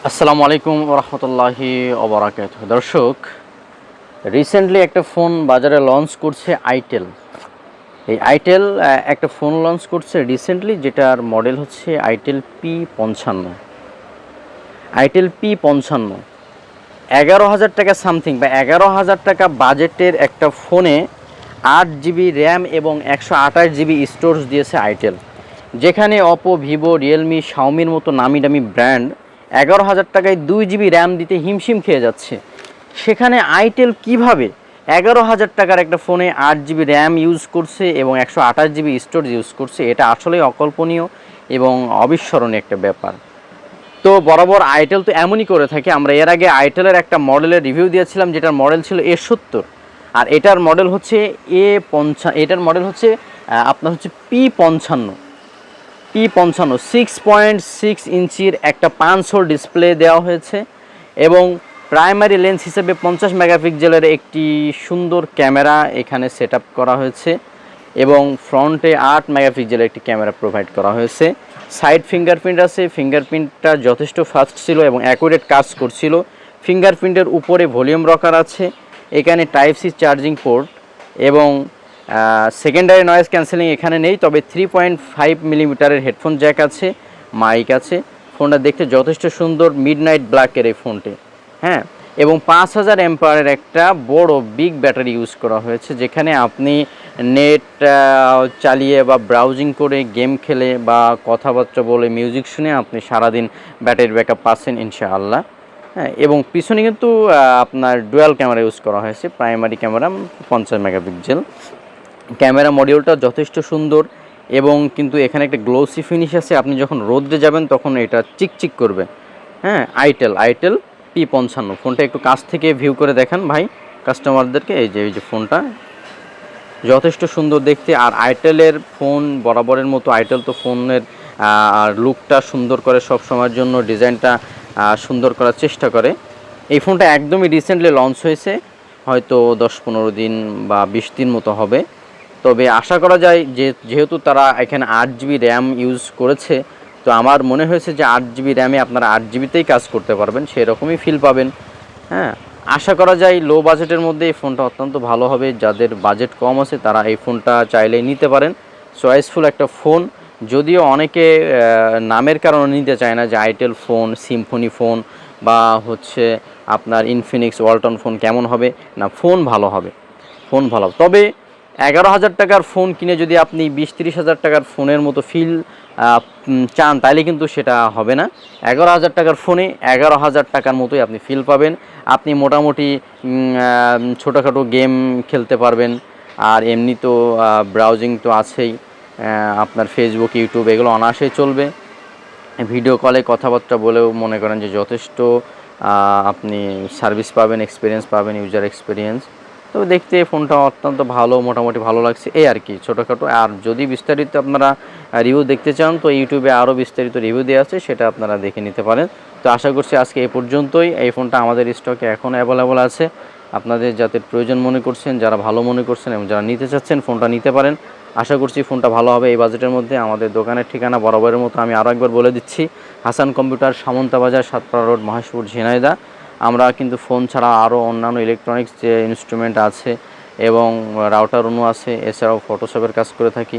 আসসালামু আলাইকুম রহমতুল্লাহি ওবরাকাতুহু। দর্শক, রিসেন্টলি একটা ফোন বাজারে লঞ্চ করছে আইটেল। এই আইটেল একটা ফোন লঞ্চ করছে রিসেন্টলি, যেটার মডেল হচ্ছে আইটেল P55। আইটেল P55 11,000 টাকা সামথিং বা 11,000 টাকা বাজেটের একটা ফোনে 8 GB র্যাম এবং 128 GB স্টোরেজ দিয়েছে আইটেল। যেখানে অপো, ভিভো, রিয়েলমি, শাওমির মতো নামি দামি ব্র্যান্ড 11,000 টাকায় 2 GB র্যাম দিতে হিমশিম খেয়ে যাচ্ছে, সেখানে আইটেল কিভাবে 11,000 টাকার একটা ফোনে 8 GB র্যাম ইউজ করছে এবং 128 GB স্টোরেজ ইউজ করছে, এটা আসলেই অকল্পনীয় এবং অবিস্মরণীয় একটা ব্যাপার। তো বরাবর আইটেল তো এমনই করে থাকে। আমরা এর আগে আইটেলের একটা মডেলের রিভিউ দিয়েছিলাম, যেটার মডেল ছিল A70, আর এটার মডেল হচ্ছে A55। এটার মডেল হচ্ছে আপনার হচ্ছে P55। 6.6 ইঞ্চির একটা 5 ডিসপ্লে দেওয়া হয়েছে এবং প্রাইমারি লেন্স হিসেবে 50 মেগাপিক্সেলের একটি সুন্দর ক্যামেরা এখানে সেট আপ করা হয়েছে এবং ফ্রন্টে 8 মেগাপিক্সেলের একটি ক্যামেরা প্রোভাইড করা হয়েছে। সাইড ফিঙ্গারপ্রিন্ট আছে, ফিঙ্গারপ্রিন্টটা যথেষ্ট ফাস্ট ছিল এবং অ্যাকুরেট কাজ করছিল। ফিঙ্গারপ্রিন্টের উপরে ভলিউম রকার আছে, এখানে টাইপ সি চার্জিং পোর্ট এবং সেকেন্ডারি নয়েজ ক্যান্সেলিং এখানে নেই, তবে 3.5 মিলিমিটারের হেডফোন জ্যাক আছে, মাইক আছে। ফোনটা দেখতে যথেষ্ট সুন্দর, মিডনাইট ব্ল্যাকের এই ফোনটি, হ্যাঁ। এবং 5000 অ্যাম্পারের একটা বড় বিগ ব্যাটারি ইউজ করা হয়েছে, যেখানে আপনি নেট চালিয়ে বা ব্রাউজিং করে, গেম খেলে বা কথাবার্তা বলে, মিউজিক শুনে আপনি সারাদিন ব্যাটারি ব্যাকআপ পাচ্ছেন ইনশাআল্লাহ, হ্যাঁ। এবং পিছনে কিন্তু আপনার ডুয়াল ক্যামেরা ইউজ করা হয়েছে, প্রাইমারি ক্যামেরা 50 মেগাপিক্সেল। ক্যামেরা মডিউলটা যথেষ্ট সুন্দর এবং কিন্তু এখানে একটা গ্লোসি ফিনিশ আছে, আপনি যখন রোদে যাবেন তখন এটা চিকচিক করবে, হ্যাঁ। আইটেল P55 ফোনটা একটু কাছ থেকে ভিউ করে দেখান ভাই কাস্টমারদেরকে। এই যে ফোনটা যথেষ্ট সুন্দর দেখতে। আর আইটেলের ফোন বরাবরের মতো আইটেল তো ফোনের লুকটা সুন্দর করে, সব সময়ের জন্য ডিজাইনটা সুন্দর করার চেষ্টা করে। এই ফোনটা একদমই রিসেন্টলি লঞ্চ হয়েছে, হয়তো 10-15 দিন বা 20 দিন মতো হবে। তবে আশা করা যায় যেহেতু তারা এখানে 8 GB র্যাম ইউজ করেছে, তো আমার মনে হয়েছে যে 8 GB র্যামে আপনারা 8 GB-তেই কাজ করতে পারবেন, সেরকমই ফিল পাবেন, হ্যাঁ। আশা করা যায় লো বাজেটের মধ্যে এই ফোনটা অত্যন্ত ভালো হবে। যাদের বাজেট কম আছে তারা এই ফোনটা চাইলেই নিতে পারেন। চয়েসফুল একটা ফোন, যদিও অনেকে নামের কারণে নিতে চায় না, যে আইটেল ফোন, সিম্ফনি ফোন বা হচ্ছে আপনার ইনফিনিক্স, ওয়ালটন ফোন কেমন হবে, না ফোন ভালো হবে, ফোন ভালো। তবে 11,000 টাকার ফোন কিনে যদি আপনি 20-30 হাজার টাকার ফোনের মতো ফিল চান, তাইলে কিন্তু সেটা হবে না। 11,000 টাকার ফোনে 11,000 টাকার মতোই আপনি ফিল পাবেন। আপনি মোটামুটি ছোটোখাটো গেম খেলতে পারবেন, আর এমনি তো ব্রাউজিং তো আছেই, আপনার ফেসবুক, ইউটিউব এগুলো অনায়াসেই চলবে। ভিডিও কলে কথাবার্তা বলেও মনে করেন যে যথেষ্ট আপনি সার্ভিস পাবেন, এক্সপিরিয়েন্স পাবেন, ইউজার এক্সপিরিয়েন্স। তো দেখতে ফোনটা অত্যন্ত ভালো, মোটামুটি ভালো লাগছে, এই আর কি ছোটোখাটো। আর যদি বিস্তারিত আপনারা রিভিউ দেখতে চান, তো ইউটিউবে আরও বিস্তারিত রিভিউ দেওয়া আছে, সেটা আপনারা দেখে নিতে পারেন। তো আশা করছি আজকে এই পর্যন্তই। এই ফোনটা আমাদের স্টকে এখন অ্যাভেলেবল আছে। আপনাদের যাদের প্রয়োজন মনে করছেন, যারা ভালো মনে করছেন এবং যারা নিতে চাচ্ছেন, ফোনটা নিতে পারেন। আশা করছি ফোনটা ভালো হবে এই বাজেটের মধ্যে। আমাদের দোকানের ঠিকানা বরাবরের মতো আমি আরও একবার বলে দিচ্ছি, হাসান কম্পিউটার, সামন্তা বাজার, সাতপাড়া রোড, মহেশপুর, ঝিনাইদহ। আমরা কিন্তু ফোন ছাড়া আরও অন্যান্য ইলেকট্রনিক্স যে ইনস্ট্রুমেন্ট আছে এবং রাউটার আছে, এছাড়াও ফটোশপের কাজ করে থাকি।